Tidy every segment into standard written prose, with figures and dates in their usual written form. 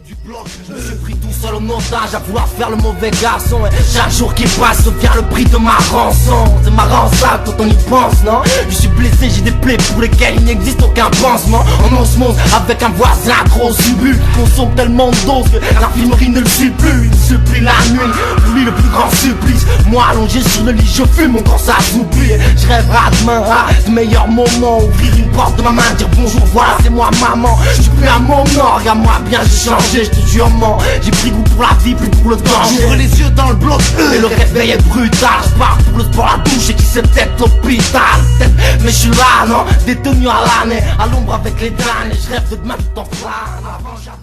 Du bloc. Je me suis pris tout seul en otage à vouloir faire le mauvais garçon. Et chaque jour qui passe devient le prix de ma rançon. C'est marrant ça quand on y pense, non? Je suis blessé, j'ai des plaies pour lesquelles il n'existe aucun pansement. En osmose avec un voisin gros subul qui consomme tellement de doses que l'infirmerie ne le suit plus. Il supplie la nuit, pour lui le plus grand supplice. Moi allongé sur le lit je fume, mon corps s'assouplit. Je rêverai demain à de meilleurs moments. Ouvrir une porte de ma main, dire bonjour, voilà c'est moi maman. Je suis plus un moment, regarde-moi bien j'ai changé, je te jure man. J'ai pris goût pour la vie, plus pour le danger. J'ouvre les yeux dans le bloc et le réveil est brutal. Je pars pour le sport, la douche et qui sait peut-être l'hôpital. Mais je suis là non, détenu à l'année, à l'ombre avec les damnés. Je rêve de demain tout en flamme. Avant j'avais...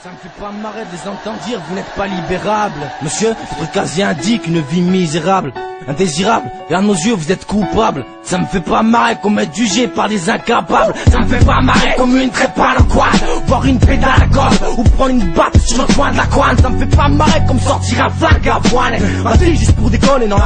Ça me fait pas marrer de les entendre dire vous n'êtes pas libérable. Monsieur, votre casier indique une vie misérable, indésirable, et à nos yeux vous êtes coupable. Ça me fait pas marrer qu'on m'ait jugé par des incapables. Ça me fait pas marrer comme une trépale en quad, voir une pédale à gosse ou prendre une batte sur le coin de la couane. Ça me fait pas marrer comme sortir un flingue à voile. Vas-y juste pour déconner, non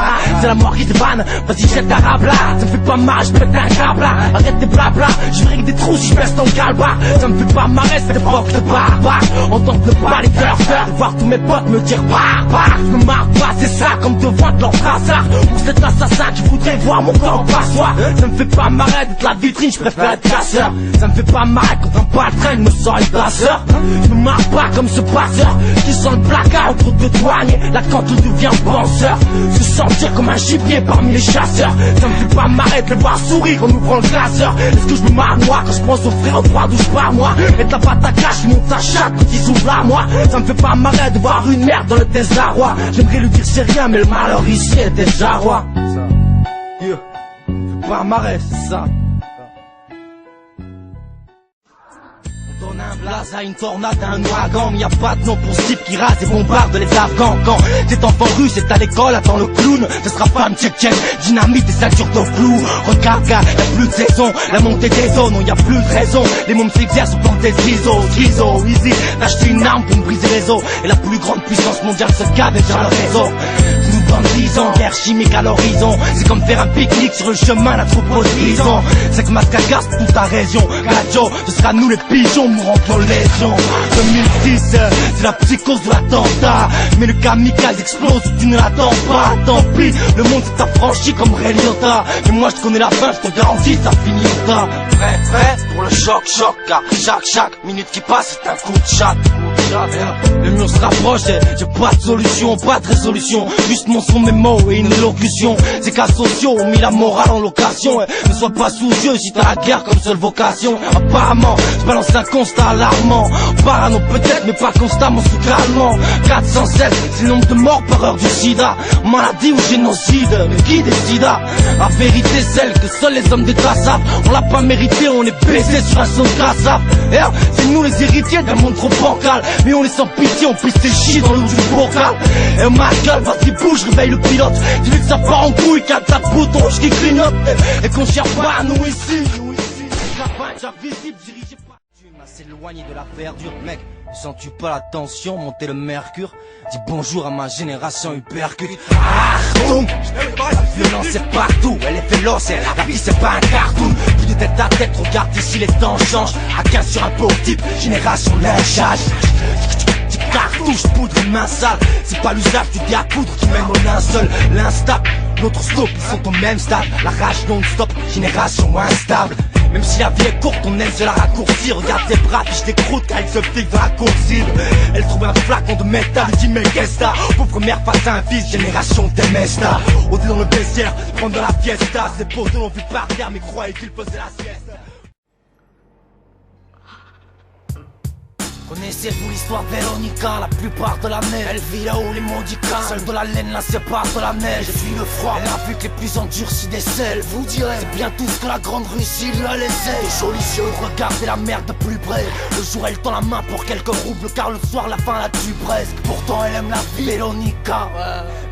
c'est la mort qui se vanne. Vas-y jette ta rable là. Ça me fait pas marrer, je pète un câble là. Arrête tes blabla, je verrai que des trous si je baisse ton calbar. Ça me fait pas marrer cette époque de barbare. Entendre le pas les cœurs faire, voir tous mes potes me dire barbare. Je me marre pas, c'est ça comme devant de leur brassard. Pour cet assassin qui voudrait voir mon corps en passoire. Ça me fait pas marrer d'être la vitrine, je préfère être casseur. Ça me fait pas marrer quand un patron me sort une tasseur. Je me marre pas comme ce passeur qui sent le placard entre deux douaniers. Là quand tout devient penseur, se sentir comme un gibier parmi les chasseurs. Ça me fait pas marrer de le voir sourire en ouvrant le classeur. Est-ce que je me marre moi quand je pense au frère au droit d'où je pars moi? Et de la pâte à cache monte sa chatte quand ils s'ouvrent là moi. Ça me fait pas marrer de voir une merde dans le désarroi. J'aimerais lui dire c'est rien mais le malheur ici est déjà roi. Ça, yeah. Fait pas marrer c'est ça. Donne un blaze à une tornade, à un ouragan. Mais y'a pas de nom pour ce type qui rase et bombarde les Afghans. Quand t'es enfant russe et à l'école, attends le clown. Ce sera pas un tchétchène, dynamite et ceinture de flou. Regarde gars, y'a plus de saison, la montée des zones, non y'a plus de raison. Les mômes s'exercent au plan des trisos, easy. D'acheter une arme pour me briser les os. Et la plus grande puissance mondiale se gave déjà le réseau. Dans 10 ans, guerre chimique à l'horizon. C'est comme faire un pique-nique sur le chemin, la troupe aux prison. C'est que masque à gaz pour toute ta région. Gajo, ce sera nous les pigeons mourant en légion. 2006, c'est la psychose de l'attentat. Mais le kamikaze explose, tu ne l'attends pas. Tant pis, le monde s'est affranchi comme Ray Liotta. Mais moi je connais la fin, je te garantis, ça finit au tas. Prêt pour le choc, car chaque minute qui passe c'est un coup de chat. Le mur se rapproche, j'ai pas de solution, pas de résolution. Juste mon son, mes mots et une élocution. Ces cas sociaux ont mis la morale en location. Ne sois pas sous-yeux si t'as la guerre comme seule vocation. Apparemment, je balance un constat alarmant. Parano peut-être, mais pas constamment sous calmant. 407, c'est le nombre de morts par heure du sida. Maladie ou génocide, mais qui décida? La vérité celle que seuls les hommes d'État savent. On l'a pas mérité, on est baisé sur un son cassable. C'est nous les héritiers d'un monde trop bancal. Mais on est sans pitié, on pisse tes chies dans l'eau du bocal. Et ma gueule, vas-y bouge, réveille le pilote. Dis-lui que ça part en couille, qu'à ta bouton rouge qui clignote. Et qu'on cherche pas à nous ici. La pince invisible dirigée par... Tu m'as s'éloigné de la verdure, mec. Sens-tu pas la tension, monter le mercure? Dis bonjour à ma génération hypercute. Achtung! La violence est partout, elle est féroce, la vie c'est pas un cartoon. Plus de tête à tête, regarde ici les temps changent. À 15 sur un beau type, génération lynchage. Cartouche, poudre et main sale. C'est pas l'usage du dis à poudre qui mène au linceul. L'instable, notre stop, ils sont au même stade. La rage non-stop, génération instable. Même si la vie est courte, on aime se la raccourcir. Regarde ses bras, fiche des croûtes car il se flique dans la coursive. Elle trouve un flacon de métal, elle dit mais qu'est-ce que t'as? Pauvre mère face à un fils, génération Temesta. Ôté dans le vestiaire, prendre de la fiesta. Ses potes l'ont vu par terre, mais croyez qu'il faisait la sieste. Connaissez-vous l'histoire de Véronica? La plupart de l'année elle vit là où les maudicats seule de la laine la sépare de la neige. Je suis le froid, elle a vu que les plus endurcis décèlent. Vous direz, c'est bien tout ce que la grande Russie lui a laissé. Les jolis yeux, regardez la mer de plus près. Le jour elle tend la main pour quelques roubles, car le soir la faim la tue presque. Pourtant elle aime la vie, Véronica,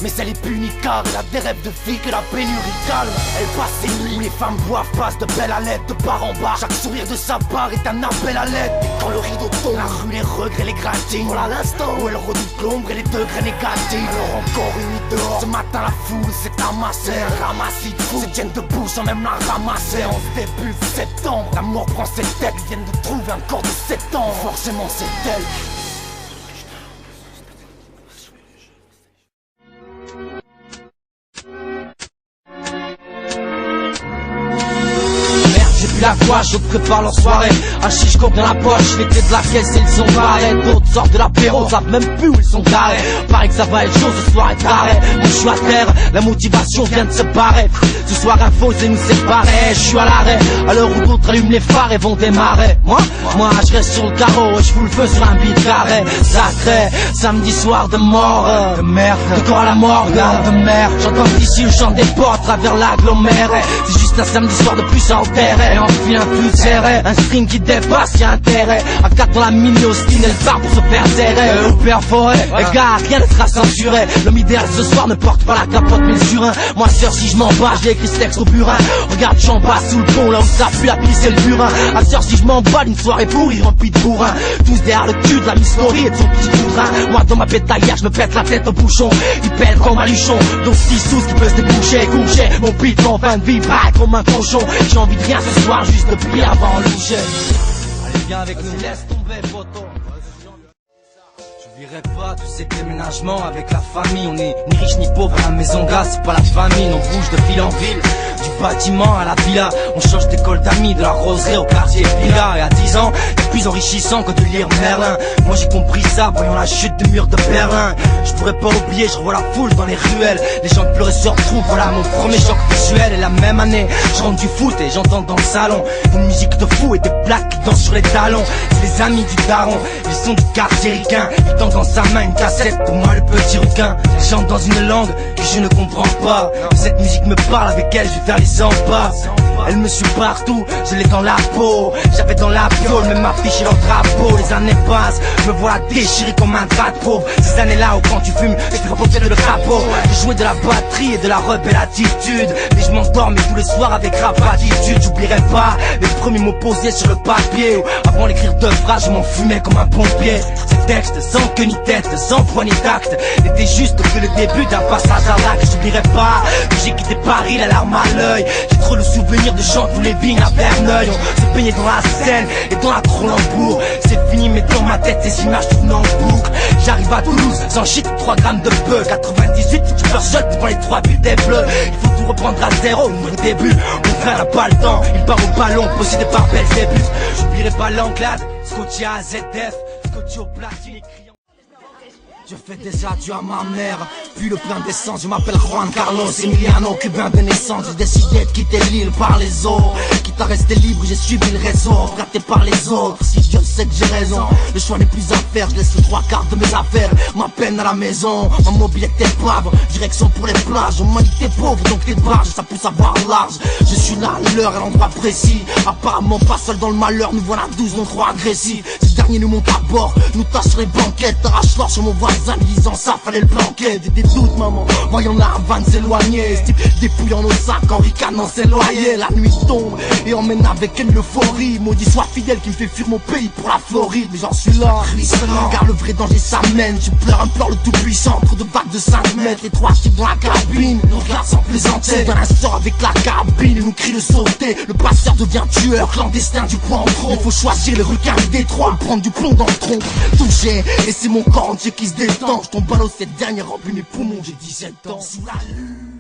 mais elle est punie car elle a des rêves de filles que la pénurie calme. Elle passe ses nuits où les femmes boivent, passent de belle à l'aide, de part en bas. Chaque sourire de sa part est un appel à l'aide. Et quand le rideau tombe, la rue les regrets, les gratines. Voilà l'instant où elle redoute l'ombre et les degrés négatifs. Alors encore une dehors. Ce matin la foule s'est amassée, un ramassis de fous se tiennent debout sans même la ramasser. En ce début septembre, l'amour prend ses têtes. Ils viennent de trouver un corps de 7 ans, forcément c'est elle. J'ai plus la gouache, je prépare leur soirée. Hachis, je cours dans la poche, les clés de la caisse et ils sont barrés. D'autres sortent de l'apéro, savent même plus où ils sont garés. Paraît que ça va être chaud, ce soir est taré. Moi je suis à terre, la motivation vient de se barrer. Ce soir info, c'est nous séparer. Je suis à l'arrêt, à l'heure où d'autres allument les phares et vont démarrer. Moi je reste sur le carreau et je fous le feu sur un beat carré. Sacré, samedi soir de mort, de merde, de corps à la morgue, de merde. J'entends d'ici le chant des portes à travers l'aggloméré. C'est juste un samedi soir de plus à enterrer. Et enfile un plus serré, un string qui dépasse, y'a intérêt. À 4 dans la mini hostine, elle part pour se faire serrer. Au père forêt, les gars, rien ne sera censuré. L'homme idéal ce soir ne porte pas la capote mais le surin. Moi sœur si je m'en bats, j'ai écrit ce texte au burin. Regarde j'en bas sous le pont, là où ça pue la pisse et le burin. À sœur si je m'en bats, d'une soirée pourrie remplie de bourrin. Tous derrière le cul de la Miss Laurie et de son petit cousin. Moi dans ma pétaillère, je me pète la tête au bouchon. Il pèle comme un luchon, donc 6 sous qui peut se déboucher, coucher. Mon beat en fin de vie, pas comme un cochon. J'ai envie de rien ce soir, juste de prier avant le coucher. Allez viens avec nous, laisse tomber photo. J'oublierai pas tous ces déménagements avec la famille. On est ni riche ni pauvre à la maison grasse, c'est pas la famine. On bouge de ville en ville, du bâtiment à la villa. On change d'école d'amis, de la roseraie au quartier villa. Et à 10 ans, c'est plus enrichissant que de lire Merlin. Moi j'ai compris ça, voyant la chute du mur de Berlin. Je pourrais pas oublier, je revois la foule dans les ruelles. Les gens pleurer se retrouvent, voilà mon premier choc visuel. Et la même année, je rentre du foot et j'entends dans le salon une musique de fou et des plaques qui dansent sur les talons. C'est les amis du daron, ils sont du quartier ricain. Il tend dans sa main une cassette, pour moi le petit requin. Il chante dans une langue que je ne comprends pas. Mais cette musique me parle, avec elle je vais faire les 100 pas. Elle me suit partout, je l'ai dans la peau. J'avais dans la piole, même affiché leur drapeau. Les années passent, me voilà déchiré comme un drapeau. Ces années-là où quand tu fumes, je te reprends le capot. J'ai joué de la batterie et de la rebelle attitude. Mais je m'endormais tous les soirs avec rap attitude. J'oublierai pas les premiers mots posés sur le papier. Avant d'écrire 2 phrases, je m'en fumais comme un pompier. Ces textes sans queue ni tête, sans poignée d'acte, n'étaient juste que le début d'un passage à l'acte. J'oublierai pas que j'ai quitté Paris, la larme à l'œil. J'ai trop le souvenir de chants tous les vignes à Verneuil. On se baignait dans la Seine et dans la Cronenbourg. C'est fini mais dans ma tête ces images tournent en boucle. J'arrive à Toulouse, sans shit, 3 grammes de bœuf. 98, tu pleures seul devant les 3 buts des bleus. Il faut tout reprendre à zéro, nouveau début. Mon frère n'a pas le temps, il part au ballon, possédé par Belzébuth. J'oublierai pas l'Anglade, scotché à ZF, scotché au platine, criant. Je fais des adieux à ma mère, puis le plein d'essence. Je m'appelle Juan Carlos Emiliano, cubain de naissance. J'ai décidé de quitter l'île par les eaux. Quitte à rester libre, j'ai suivi le réseau, gâté par les autres. Si Dieu sait que j'ai raison, le choix n'est plus à faire. Je laisse les 3/4 de mes affaires, ma peine à la maison. Ma mobilette est pave, direction pour les plages. On m'a dit t'es pauvre, donc t'es barge, ça pousse à voir large. Je suis là à l'heure, à l'endroit précis. Apparemment pas seul dans le malheur, nous voilà 12 non trop agressifs. Ces derniers nous montent à bord, nous tâchent sur les banquettes. Arrache l'or sur mon voisin, disant ça fallait le planquer. Des doutes maman, voyons la vanne s'éloigner. Style dépouillant nos sacs en ricanant ses loyers. La nuit tombe et emmène avec elle l'euphorie. Maudit soit fidèle qui me fait fuir mon pays pour la Floride. Mais j'en suis là, car le vrai danger s'amène. Je pleure, implore le tout puissant, trop de vagues de 5 mètres. Les 3 types dans la carabine, nous regarde sans plaisanter. Dans un sort avec la carabine et nous crie le sauter. Le passeur devient tueur, clandestin du point en trop. Il faut choisir le requin du détroit, prendre du plomb dans le tronc. Touché, et c'est mon corps entier qui se détend. Je tombe à l'eau, cette dernière remplit mes poumons, j'ai 17 ans. Sous la lune.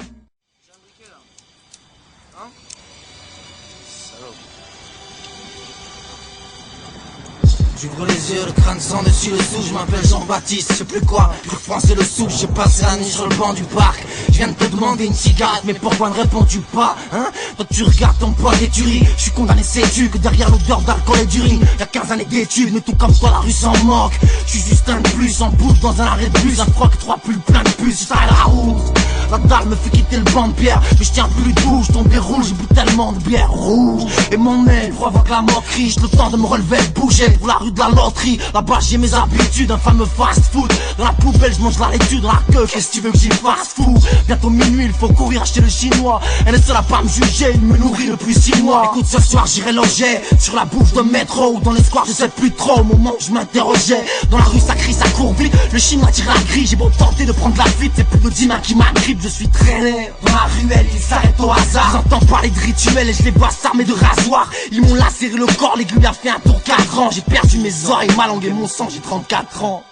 J'ouvre les yeux, le crâne sans dessus le sou. Je m'appelle Jean-Baptiste, je sais plus quoi. Pour français le sou, j'ai passé la nuit sur le banc du parc. Je viens de te demander une cigarette, mais pourquoi ne réponds-tu pas, hein? Toi tu regardes ton poids des tueries. Je suis condamné, sais-tu, que derrière l'odeur d'alcool et d'urine y'a 15 années d'études, mais tout comme toi la rue s'en moque. Je suis juste un de plus, en boucle dans un arrêt de bus. Un froc, 3 pulls plein de puces, je t'arrête la route. La dalle me fait quitter le banc de pierre. Mais je tiens plus debout, je tombe des rouges, j'ai bu tellement de bière rouge. Et mon nez provoque la moquerie, j'ai le temps de me relever, de bouger pour la rue de la loterie. Là-bas j'ai mes habitudes, un fameux fast food. Dans la poubelle je mange la laitue, dans la queue, qu'est-ce que tu veux que j'y fasse fou? Bientôt minuit, il faut courir acheter le chinois. Elle est seule à pas me juger, il me nourrit depuis 6 mois. Écoute, ce soir j'irai loger sur la bouche de métro ou dans les squares, je sais plus trop. Au moment où je m'interrogeais, dans la rue ça crie, ça court vite. Le chinois tire la grille, j'ai beau tenter de prendre la fuite, c'est plus de 10 mains qui m'agrippent. Je suis traîné dans la ruelle, ils s'arrêtent au hasard. J'entends parler de rituels et je les vois s'armer de rasoirs. Ils m'ont lacéré le corps, l'aiguille a fait un tour 4 ans. J'ai perdu mes oreilles, ma langue et mon sang, j'ai 34 ans.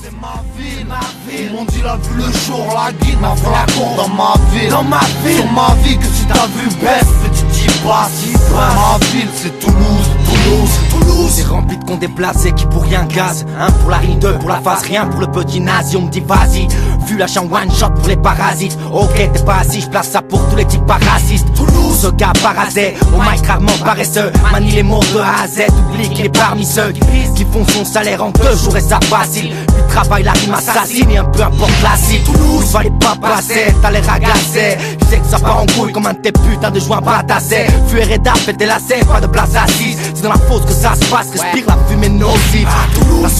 C'est ma ville, ma ville. Ils m'ont dit la vue le jour, la guide m'a fait la cour dans ma ville. Dans ma ville, sur ma vie que si t'as vu baisse, tu dis pas si ma ville c'est Toulouse, Toulouse, Toulouse. C'est rempli de cons déplacés qui pour rien gaz. Un pour la rime, deux pour la face, rien pour le petit nazi. On me dit vas-y, vu lâche un one shot pour les parasites. Ok t'es pas assis, je place ça pour tous les types parasites. Toulouse, ce gars parasé, au mic rarement paresseux. Manie les mots de A à Z, oublie qu'il est parmi ceux qui font son salaire en 2 jours et ça facile. Puis travail, la rime assassine et un peu importe classique. Toulouse, fallait pas passer, t'as l'air agacé. Je sais que ça part en couille comme un de tes putains de joints batassés. Fuir et d'art, faites des lacets, pas de place assise. C'est dans la fosse que ça se passe, respire la fumée nocive.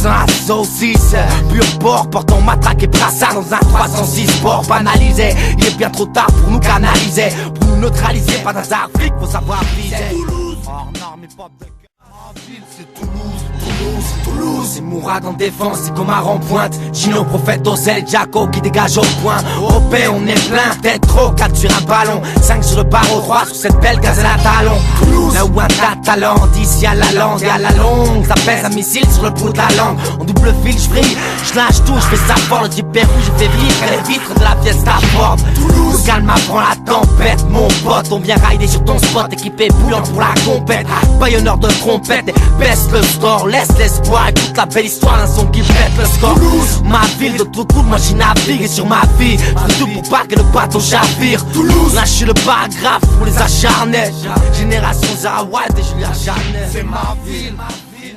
La saucisse, pur porc, portant matraque et brassard dans un 306 sport banalisé. Il est bien trop tard pour nous canaliser, pour nous neutraliser, pas d'hasard flic, faut savoir viser. Hors norme et pop de ma ville, c'est Toulouse, Toulouse, Toulouse. C'est Mourad en défense, c'est comme un rond-pointe. Gino, prophète, Ozel, Jaco qui dégage au point. Au P, on est plein, peut-être trop, 4 sur un ballon. 5 sur le barreau, 3 sur cette belle gazelle à talons. Toulouse, là où un tas de talent, d'ici à la langue et à la longue. Ça pèse un missile sur le bout de la langue. En double fil, je brille, je lâche tout, je fais ça fort. Le type rouge, je fais vivre les vitres de la pièce d'Afford. Toulouse, le calme apprend la tempête, mon pote. On vient rider sur ton spot, équipé bouillant pour la compète. Baillonneur de trompette, baisse le store, laisse l'espoir. Écoute la belle histoire d'un son qui pète le score. Toulouse, ma ville de tout cool, moi j'y navigue. Et sur ma vie, je tout pour pas que le bateau chavire. Toulouse, là je suis le paragraphe pour les acharnés. Génération Zara White et Julia Chanel. C'est ma ville, ma ville.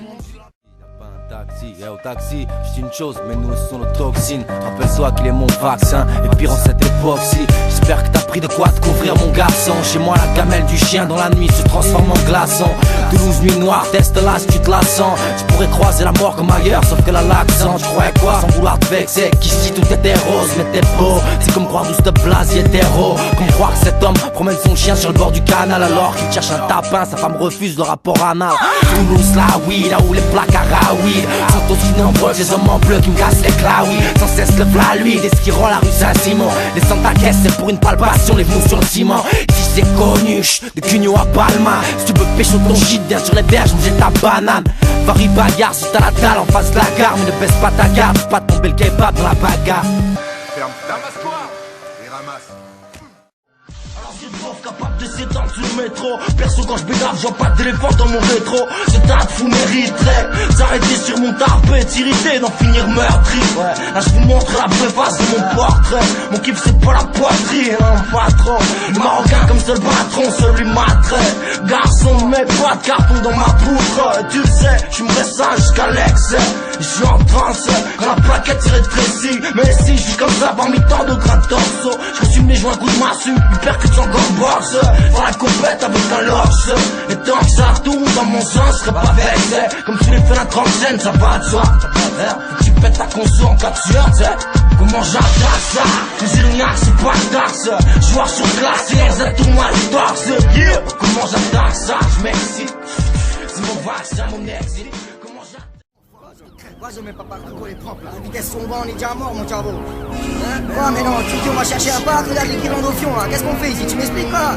Taxi, au taxi, je dis une chose, mais nous ce sont nos toxines. Rappelle-toi qu'il est mon vaccin, et pire en cette époque-ci. J'espère que t'as pris de quoi te couvrir mon garçon. Chez moi la gamelle du chien dans la nuit se transforme en glaçon. Toulouse nuit noire, teste là si tu te la sens. Tu pourrais croiser la mort comme ailleurs, sauf que là l'accent. Je croyais quoi, sans vouloir te vexer, qu'ici tout était rose, mais t'es beau. C'est comme croire douce de place, y hétéro. Comme croire que cet homme promène son chien sur le bord du canal alors qu'il cherche un tapin, sa femme refuse le rapport anal. Toulouse là oui, là où les placards ah oui sont aussi nombreux, les hommes en bleu qui me cassent les claouis. Sans cesse le v'là lui, des skis la rue Saint-Simon. Les sans ta caisse, c'est pour une palpation, les venus sur le ciment. Ici c'est connu, de Cugno à Palma. Si tu veux pécho ton shit, viens sur les berges, manger ta banane. Varie bagarre, si t'as la dalle en face de la gare. Mais ne baisse pas ta garde, faut pas tomber le kebab dans la bagarre. Ferme, ramasse-toi et ramasse. Capable de s'étendre sous le métro. Perso quand je bédave, j'en pas d'éléphant dans mon rétro. Ce tas de fous mériterait s'arrêter sur mon tarpé, s'irriter, d'en finir meurtri. Ouais, là je vous montre la vraie face de mon portrait. Mon kiff c'est pas la poitrine, hein, patron. Le marocain comme seul patron, celui m'attrait. Garçon, mets pas de carton dans ma poutre. Tu le sais, je me ça jusqu'à l'excès. Je suis en transe, quand la plaquette se rétrécit. Mais si je suis comme ça parmi tant de gras torso. Je reçume mes joints, coup de massue, hypercute encore boxe. Faire la compète avec un lox. Et tant que ça tourne dans mon sens, je serais pas vexé. Comme tu les fais la trentaine, ça va de soi. Faut que tu pètes ta conso en capture, t'sais. Comment j'attaque ça? Les illuminaires c'est pas de taxe. Joueur sur classe, dans un tournoi de torse. Yeah. Comment j'attaque ça? Je m'excite. C'est mon vaccin, mon exit. Vas-y, mais papa, quand les trempes là, la vitesse sombre, on est déjà mort, mon cerveau. Hein? Ouais, mais non, tu on va chercher un parc, regarde les kilons d'options là. Qu'est-ce qu'on fait ici? Tu m'expliques pas?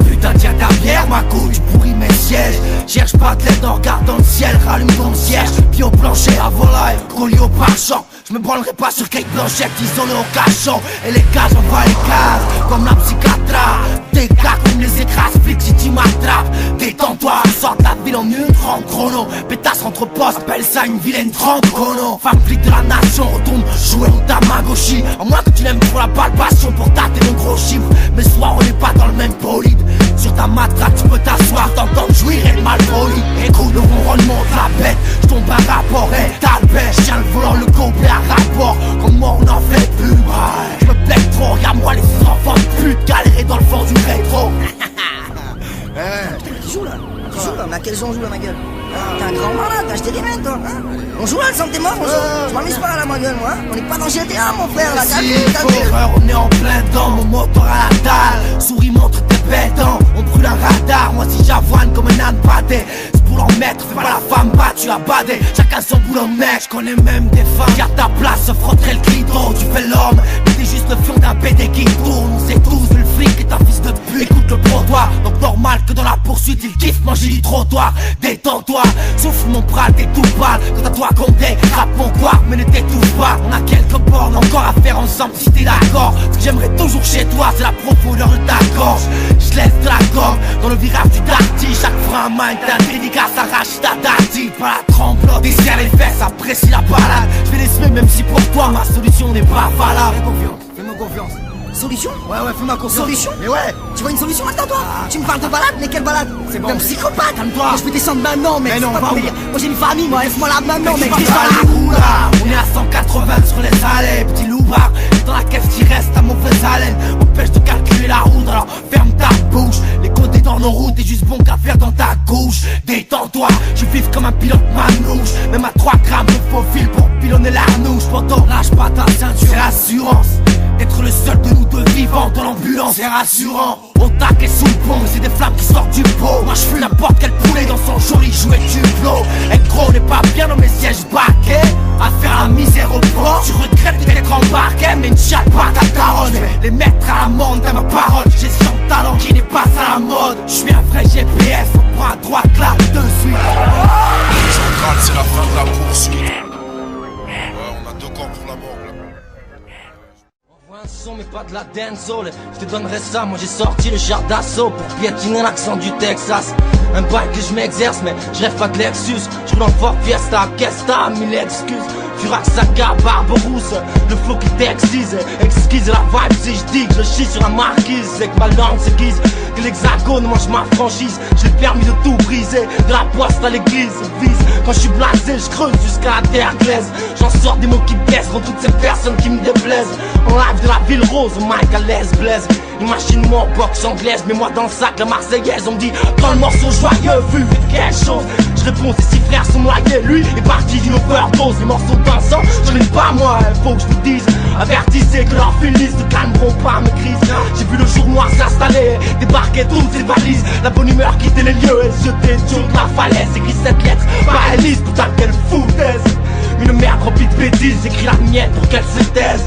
Putain, tiens ta bière, ma couille, tu pourris mes sièges. Cherche pas de l'aide en regardant le ciel, rallume ton siège. Pied au plancher, à volaille, collier au pare-champ. Je me branlerai pas sur quelques planchettes isolées au cachot. Et les cages, on va les cases, comme la psychiatra. Tes gars comme les écrases, flics si tu m'attrapes. Détends-toi, sors de la ville en une 30 chrono. Pétasse entre postes, appelle ça une vilaine 30 chrono. Femme flic de la nation, retourne jouer au Tamagotchi. À moins que tu n'aimes trop la palpation pour tâter mon gros chiffre. Mais ce soir on n'est pas dans le même bolide. Sur ta matraque tu peux t'asseoir, t'entendre jouir et le mal poli. Écoute le ronronnement de la bête, je tombe un rapport. On joue là, mais à quel jeu on joue là, ma gueule? T'es un grand malade, t'as acheté des mecs, toi, hein? On joue là, le sang t'es mort, on joue. Je m'amuse pas là, ma gueule, moi, hein? On est pas dans GTA, mon frère, là, t'as vu, on est en plein dedans, mon moteur à la dalle. Souris montre tes belles dents, on brûle un radar. Moi si j'avoine comme un âne pâté, c'est pour l'en mettre, fais pas la femme battue à bader. Chacun son boulot, mec, j'connais même des femmes. Garde ta place, se frotterait le clito. Tu fais l'homme, mais t'es juste le fion d'un PD qui tourne. On sait tous, le flic est un fils de pute. Écoute le trottoir, donc normal que dans la poursuite il kiffe manger du trottoir. Détends-toi, souffle mon bras, t'es tout pâle. Quand à toi compter, rappe mon quoi, mais ne t'étouffe pas. On a quelques bornes encore à faire ensemble si t'es d'accord. Ce que j'aimerais toujours chez toi, c'est la profondeur de ta gorge. Je laisse de la gomme dans le virage du darty. Chaque frein main est un dédicace, arrache ta darty. Pas la tremblote, desserre les fesses, apprécie la balade. Je vais les semer même si pour toi ma solution n'est pas valable. Fais-moi confiance. Solution? Ouais, fais-ma confiance. Solution? Mais ouais. Tu vois une solution maintenant, toi? Tu me parles de balade, mais quelle balade? C'est bon. T'es un psychopathe. Calme-toi. Moi, je peux descendre maintenant, mec. Mais non, c'est pas va ton où? délire. Moi, j'ai une famille, moi. Laisse-moi là maintenant, mec. On est à 180 sur les allées, petit loupard. Dans la caisse qui reste ta mauvaise haleine. Empêche de calculer la route, alors ferme ta bouche. Les côtés dans nos routes, t'es juste bon qu'à faire dans ta couche. Détends-toi, je vive comme un pilote manouche. Même à 3 grammes de faux fil pour pilonner la harnouche. Pourtant, lâche pas ta ceinture, c'est l'assurance d'être le seul de nous deux vivants dans l'ambulance, c'est rassurant. Au tac et sous le pont, c'est des flammes qui sortent du pot. Moi je fuis n'importe quel poulet dans son joli jouet du flot. Et gros, on n'est pas bien dans mes sièges baquets à faire la misère au port. Tu regrettes d'être embarqué, mais ne chiale pas ta daronne. Les mettre à l'amende à ma parole. J'ai son talent qui n'est pas à la mode. Je suis un vrai GPS, on prend à droite là, de suite. Central, c'est la fin de la poursuite. Ouais, on a 2 camps pour la mort. Un son mais pas de la dancehall. Je te donnerai ça, moi j'ai sorti le char d'assaut pour piétiner l'accent du Texas. Un bail que je m'exerce mais je rêve pas de Lexus. Je roule en Ford Fiesta, qu'est-ce t'as, mille excuses. Furax, Saga, Barberousse, le flow qui t'excise. Exquise la vibe si je dis que je chie sur la marquise. C'est que ma langue s'aiguise, que l'hexagone mange ma franchise. J'ai le permis de tout briser, de la poste à l'église. Vise, quand je suis blasé, je creuse jusqu'à la terre glaise. J'en sors des mots qui blessent contre toutes ces personnes qui me déplaisent. En live de la ville rose, Mike à l'aise blaise. Imagine-moi en boxe anglaise, mais moi dans le sac la marseillaise. On me dit, dans le morceau joyeux, vu quelque chose. Je réponds, ces 6 frères sont noyés. Lui est parti d'une overdose. Les morceaux dansants, je n'aime pas moi, faut que je vous dise. Avertissez que leurs fils ne calmeront pas mes crises. J'ai vu le jour noir s'installer, débarquer toutes ces valises. La bonne humeur quitter les lieux et jeter sur la falaise. Écrit cette lettre, pas Elise, putain quelle foutaise. Une merde remplie de bêtises, j'écris la mienne pour qu'elle se taise.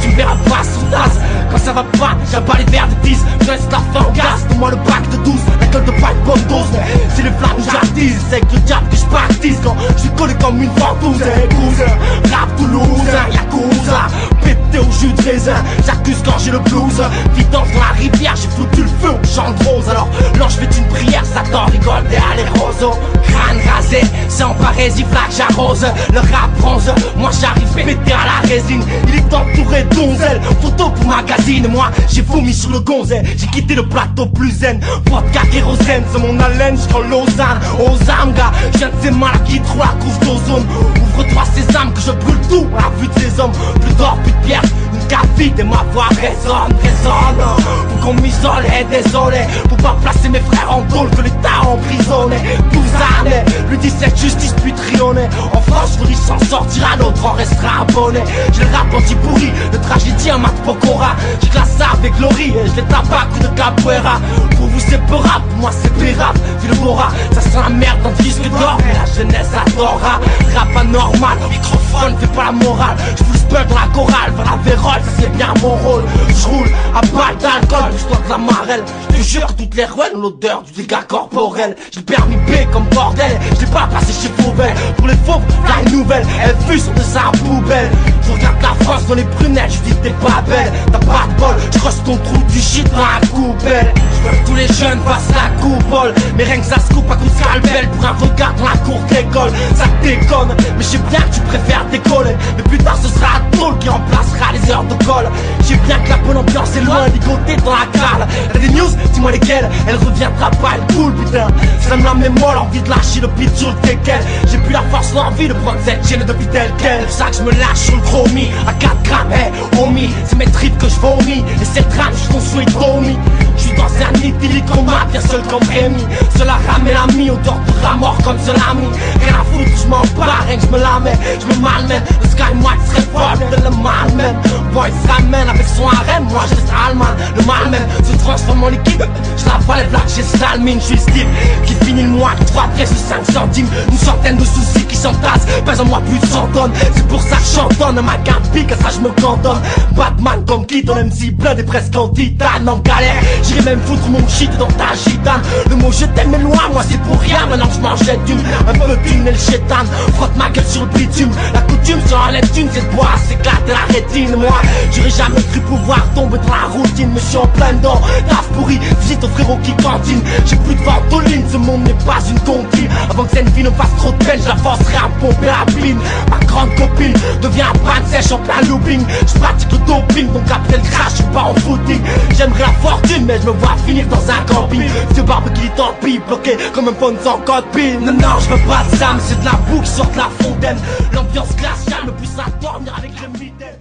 Tu me verras pas sous tasse, quand ça va pas, j'aime pas les verres de 10. Je reste la fin au gaz, donne-moi le bac de 12. La gueule de pas une bonne dose, c'est les flammes que j'attise. C'est avec le diable que je baptise quand je suis collé comme une ventouse. Cousin, rap toulousain, yakuza, pété au jus de raisin. J'accuse quand j'ai le blues. Vidange dans la rivière, j'ai foutu le feu au champ de rose. Alors l'ange fait une prière, Satan rigole derrière les roseaux. Crâne rasé, sans parésie, flaque j'arrose. Le rap bronze, moi j'arrive pété à la résine. Il est entouré d'onzelles, photo pour magazine. Moi j'ai vomi sur le gonzelle, j'ai quitté le plateau plus zen. Vodka kérosène, c'est mon haleine jusqu'en Lausanne. Aux âmes gars, je viens de ces malades qui trop la couche d'ozone. Ouvre-toi ces âmes que je brûle tout à la vue de ces hommes. Plus d'or, plus de pierre, une cave vide et ma voix résonne. Faut qu'on m'isole, et désolé. Faut pas placer mes frères en tôle que l'État a emprisonné. 12 années, lui 17 justice puis trionné. En France, le riche s'en sortira, l'autre en restera abonné. J'ai le rap anti-pourri, le tragédien Mat Pokora. J'ai classe ça avec Lori et je les tape à coups de capoeira. Pour vous c'est peu rap, pour moi c'est pérap. Vu le Bora, ça sent la merde dans le disque d'or. Mais la jeunesse adora, rap anormal. Microphone fait pas la morale. Je vous spell dans la chorale, vers la vérole, ça c'est bien mon rôle. Je roule à balle d'alcool, je dois de la marelle. Je te jure que toutes les ruelles ont l'odeur du dégât corporel. J'ai le permis B comme bordel, je l'ai pas passé chez Fauvel. Pour les faux, là une nouvelle, elle fut sur de sa poubelle. Je regarde la France dans les prunelles, je dis que t'es pas belle. T'as pas de bol, je creuse ton trou du shit dans la coupelle. Je veux que tous les jeunes fassent la coupole. Mais rien que ça se coupe à coups de scalpel pour un regard dans la cour d'école. Ça déconne, mais je sais bien que tu préfères décoller. Mais plus tard ce sera la tôle qui remplacera les heures de colle. Je sais bien que la bonne ambiance est loin d'y dans la cale. T'as des news, dis-moi lesquelles. Elle reviendra pas, elle coule putain. Ça me la mémoire, l'envie de lâcher le beat sur le teckel. J'ai plus la force, l'envie de prendre cette chaîne depuis tel quel. C'est ça que je me lâche sur le gros vomi à 4 grammes, hey, homie. C'est mes tripes que je vomis, et c'est le drame, je construis vomi. Je suis dans un idyllique combat, bien seul comme Rémi. Seul à ramer l'ami, odeur de la mort comme Solami. Rien à foutre, je m'en bats, rien que je me la mets, je me malmène. Le Sky Max serait fort, de le mal même. Boy se ramène avec son harem, moi je reste allemand. Le mal même se transforme en liquide. Je la vois les blagues, j'ai salmine, je suis le style qui finit le mois avec 3 pièces de 5 centimes. Une centaine de soucis qui s'entassent, pèse en moi plus de 100 tonnes. C'est pour ça que je chantonne, ma carte pique, à ça je me cantonne. Batman comme Keaton, MC blindé presque en titane, en galère. J'irai même foutre mon shit dans ta gitane. Le mot je t'aime est loin, moi c'est pour rien. Maintenant je m'en jette d'une, un peu d'une et le chétan. Frotte ma gueule sur le bitume, la coutume sur la thune. Cette bois s'éclate de la rétine. Moi j'aurais jamais cru pouvoir tomber dans la routine, mais je suis en plein dedans. Taf pourri, visite au frérot qui cantine. J'ai plus de ventoline, ce monde n'est pas une comptine. Avant que cette vie ne fasse trop de peine, je la forcerai à pomper la pine. Ma grande copine devient un brin sèche en plein looping. Je pratique le doping, donc après le crash, je suis pas en footing. J'aimerais la fortune, mais je me vois finir dans un camping. Ce barbe qui tant pis, bloqué comme un phone sans code PIN. Non, non, je veux pas de ça, mais c'est de la boue qui sort de la fontaine. L'ambiance glaciale me pousse à dormir avec le mitaine.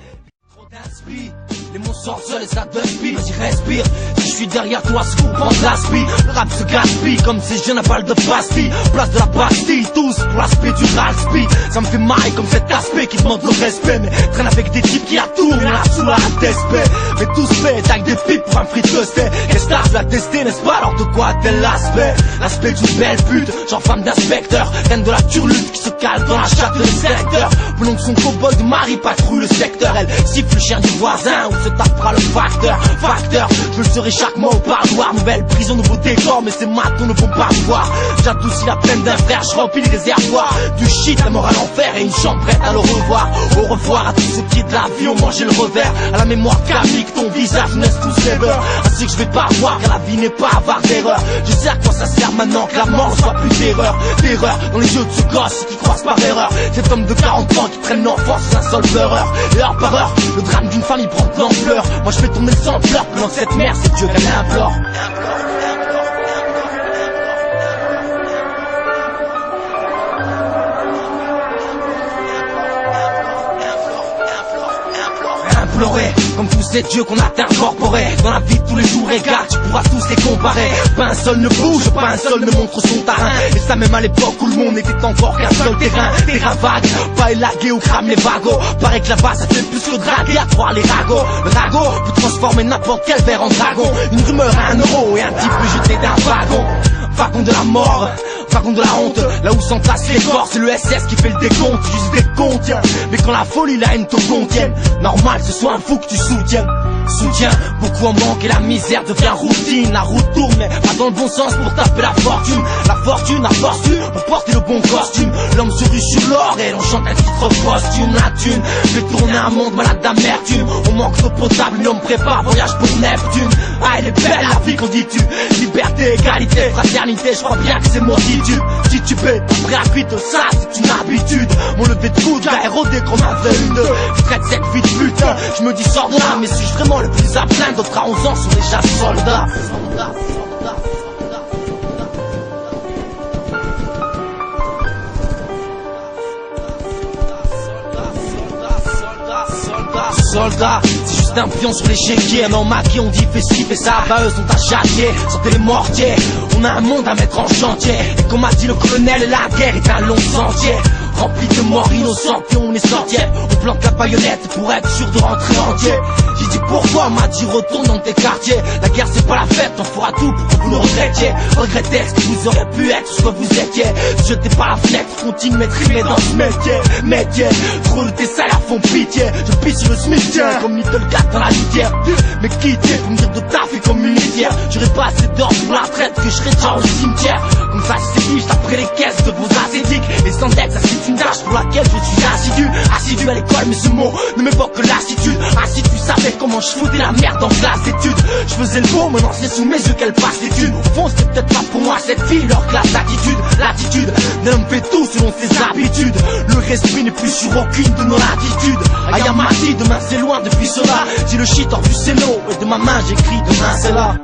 Trop d'inspi, les mots sortent seuls et ça donne speed. Vas-y respire, si je suis derrière toi, scoop en l'aspi. Le rap se gaspille comme ces jeunes à balles de pastille. Place de la Bastille, tous pour l'aspect du ralspi. Ça me fait mal comme cet aspect qui demande le respect. Mais traîne avec des types qui attournent là sous la d'espèce. Mais tous faits avec des pipes pour un frites de steak. Et stars la tester, n'est-ce pas? Alors de quoi a-t-elle l'aspect? L'aspect d'une belle pute, genre femme d'inspecteur. Reine de la turlute qui se cale dans la chatte de secteur. Pendant que son cowboy de mari patrouille le secteur. Elle siffle le chien du voisin ou se tapera le facteur. Facteur, je le serai chaque mois au parloir. Nouvelle prison, nouveau décor, mais ces matons ne vont pas me voir. J'adoucis la peine d'un frère, je remplis les réservoirs. Du shit, la mort à l'enfer et une chambre prête à le revoir. Au revoir à tous ceux qui de la vie ont mangé le revers. À la mémoire karmique, ton visage naisse tous les beurres. À ceux que je vais pas voir, car la vie n'est pas avare d'erreur. Je sais à quoi ça sert maintenant que la mort ne soit plus d'erreur. Terreur dans les yeux de ce gosse qui croise par erreur. Cet homme de 40 ans qui traîne l'enfance sous un sol pleureur. Et heure par heure, le drame d'une famille prend de l'ampleur. Moi je fais tourner le sang pleur pendant que cette mère, c'est Dieu qu'elle implore. Implorer, comme tous ces dieux qu'on a incorporés dans la vie de tous les jours, regarde, tu pourras tous les comparer. Pas un seul ne bouge, pas un seul ne montre son terrain. Et ça même à l'époque où le monde n'était encore qu'un seul terrain. Terrain vague, pas élagué ou crame les wagons. Paraît que là-bas ça fait plus que draguer, à croire les ragots. Le ragot peut transformer n'importe quel verre en dragon. Une rumeur à 1 euro et un type peut jeter d'un wagon. Wagon de la mort, wagon de la honte, là où s'entassent les corps, c'est le SS qui fait le décompte, juste des comptes. Mais quand la folie, la haine te contienne, normal ce soit un fou que tu soutiennes. Soutien, beaucoup en manque et la misère devient routine. La route tourne mais pas dans le bon sens pour taper la fortune. La fortune a force pour porter le bon costume. L'homme se rue sur l'or et l'on chante un titre posthume. La thune fait tourner un monde malade d'amertume. On manque d'eau potable, l'homme prépare voyage pour Neptune. Ah elle est belle la vie qu'on dit tu. Liberté, égalité, fraternité, je crois bien que c'est mon titube. Titubé, après la cuite, ça c'est une habitude. Mon lever de coude, la érodé comme un V2. Je traite cette vie de putain, je me dis sors de là. Mais suis-je vraiment le plus à plaindre? D'autres à 11 ans sont déjà soldats. Soldats, c'est juste un pion sur l'échiquier. Non maquis, on dit fais ci, fais ça. Bah eux sont à châtier, sortez les mortiers. On a un monde à mettre en chantier. Et comme a dit le colonel, la guerre est un long sentier. Rempli de morts innocents, puis on est sorti. On plante la baïonnette pour être sûr de rentrer entier. J'ai dit pourquoi, on m'a dit retourne dans tes quartiers. La guerre c'est pas la fête, on fera tout pour que vous le regrettiez. Regrettez ce que vous auriez pu être, ce que vous étiez. Jetez pas la fenêtre, continue d'être rimé dans ce métier. Trop de tes salaires font pitié. Je pisse sur le cimetière comme Little Cat dans la litière. Mais quittez pour me dire de taffer comme une litière. J'aurais pas assez d'or pour la traite que je serais déjà au cimetière. Comme ça c'est fiche après les caisses de vos ascétiques. Et sans dette ça c'est une tâche pour laquelle je suis assidu à l'école, mais ce mot ne m'évoque que lassitude. Ah si tu savais comment je foutais la merde en classe d'études. Je faisais le beau, maintenant c'est sous mes yeux qu'elle passe les thunes. Au fond c'était peut-être pas pour moi cette fille, leur classe d'attitude. L'attitude d'un homme fait tout selon ses habitudes. Le respect n'est plus sur aucune de nos latitudes. Ayamati, demain c'est loin depuis cela. J'ai le shit hors du scéno et de ma main j'écris demain c'est là.